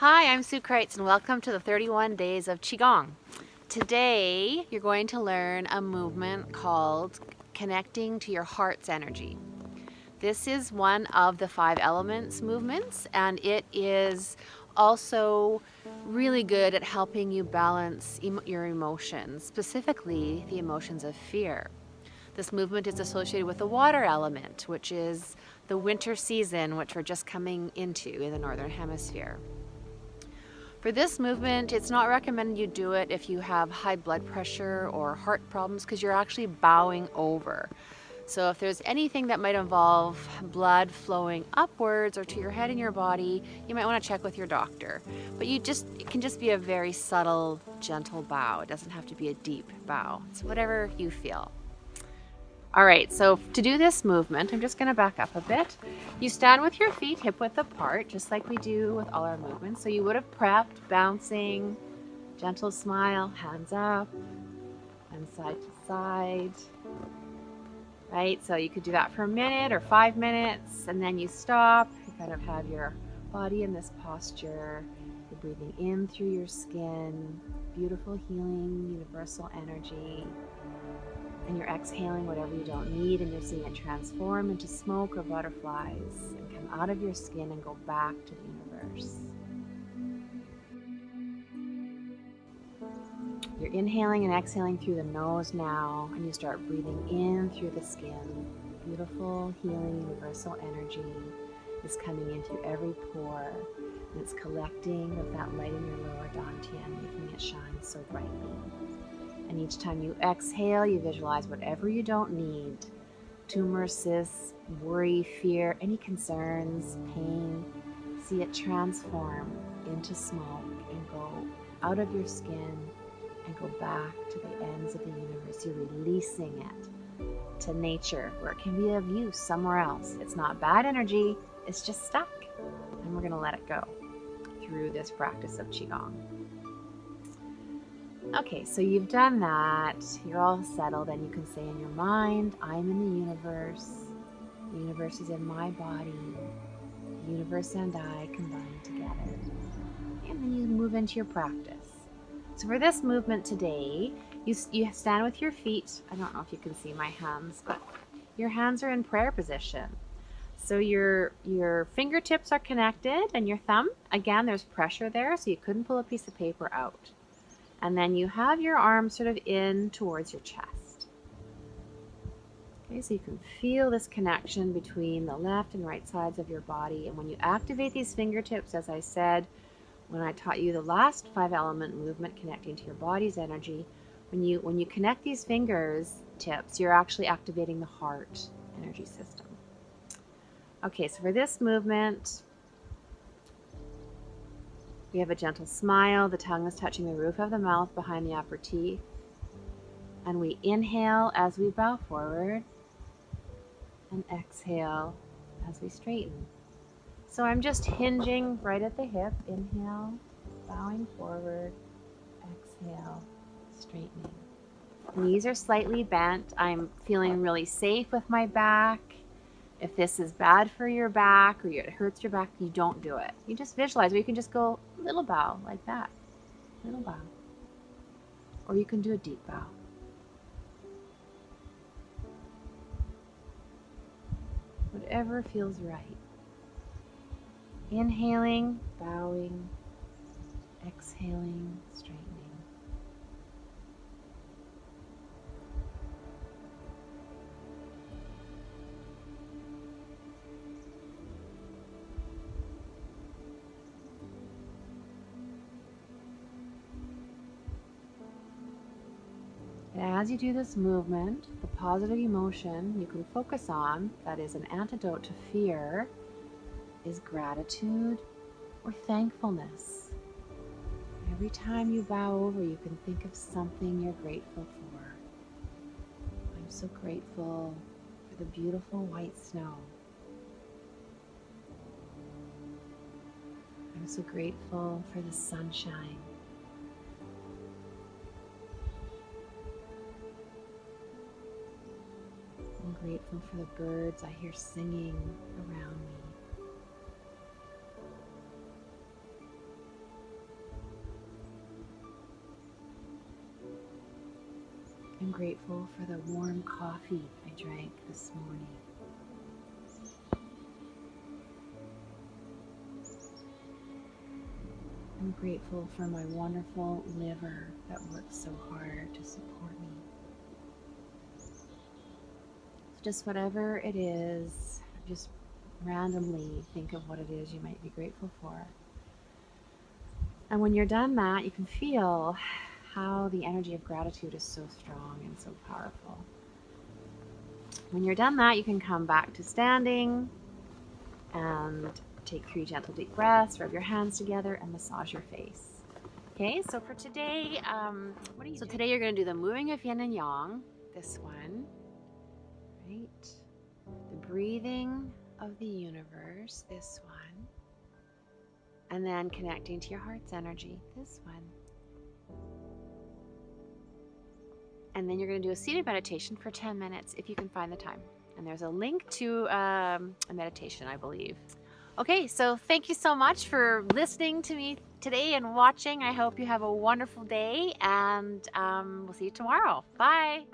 Hi, I'm Sue Kreitz and welcome to the 31 Days of Qigong. Today you're going to learn a movement called connecting to your heart's energy. This is one of the 5 elements movements, and it is also really good at helping you balance your emotions, specifically the emotions of fear. This movement is associated with the water element, which is the winter season, which we're just coming into in the Northern Hemisphere. For this movement, it's not recommended you do it if you have high blood pressure or heart problems because you're actually bowing over. So if there's anything that might involve blood flowing upwards or to your head and your body, you might want to check with your doctor. But it can just be a very subtle, gentle bow. It doesn't have to be a deep bow. It's whatever you feel. All right, so to do this movement, I'm just going to back up a bit. You stand with your feet hip width apart, just like we do with all our movements. So you would have prepped, bouncing, gentle smile, hands up, and side to side. Right, so you could do that for a minute or 5 minutes, and then you stop. You kind of have your body in this posture. You're breathing in through your skin, beautiful healing, universal energy. And you're exhaling whatever you don't need, and you're seeing it transform into smoke or butterflies and come out of your skin and go back to the universe. You're inhaling and exhaling through the nose now, and you start breathing in through the skin. Beautiful, healing, universal energy is coming in through every pore, and it's collecting with that light in your lower dantian, making it shine so brightly. And each time you exhale, you visualize whatever you don't need. Tumor, cysts, worry, fear, any concerns, pain. See it transform into smoke and go out of your skin and go back to the ends of the universe. You're releasing it to nature where it can be of use somewhere else. It's not bad energy, it's just stuck. And we're going to let it go through this practice of Qigong. Okay, so you've done that, you're all settled, and you can say in your mind, I'm in the universe is in my body, the universe and I combine together. And then you move into your practice. So for this movement today, you stand with your feet, I don't know if you can see my hands, but your hands are in prayer position. So your fingertips are connected, and your thumb, again, there's pressure there, so you couldn't pull a piece of paper out. And then you have your arms sort of in towards your chest. Okay, so you can feel this connection between the left and right sides of your body. And when you activate these fingertips, as I said, when I taught you the last 5 element movement, connecting to your body's energy, when you connect these fingers tips, you're actually activating the heart energy system. Okay, so for this movement, we have a gentle smile. The tongue is touching the roof of the mouth behind the upper teeth. And we inhale as we bow forward and exhale as we straighten. So I'm just hinging right at the hip. Inhale, bowing forward, exhale, straightening. Knees are slightly bent. I'm feeling really safe with my back. If this is bad for your back or it hurts your back, you don't do it. You just visualize, or you can just go little bow like that. Little bow. Or you can do a deep bow. Whatever feels right. Inhaling, bowing, exhaling, straightening. And as you do this movement, the positive emotion you can focus on, that is an antidote to fear, is gratitude or thankfulness. Every time you bow over, you can think of something you're grateful for. I'm so grateful for the beautiful white snow. I'm so grateful for the sunshine. I'm grateful for the birds I hear singing around me. I'm grateful for the warm coffee I drank this morning. I'm grateful for my wonderful liver that works so hard to support me. So just whatever it is, just randomly think of what it is you might be grateful for. And when you're done that, you can feel how the energy of gratitude is so strong and so powerful. When you're done that, you can come back to standing and take 3 gentle deep breaths, rub your hands together, and massage your face. Okay, so for today, what are you doing? Today you're going to do the moving of yin and yang, this one, right? The breathing of the universe, this one. And then connecting to your heart's energy, this one. And then you're going to do a seated meditation for 10 minutes if you can find the time. And there's a link to a meditation, I believe. Okay, so thank you so much for listening to me today and watching. I hope you have a wonderful day, and we'll see you tomorrow. Bye.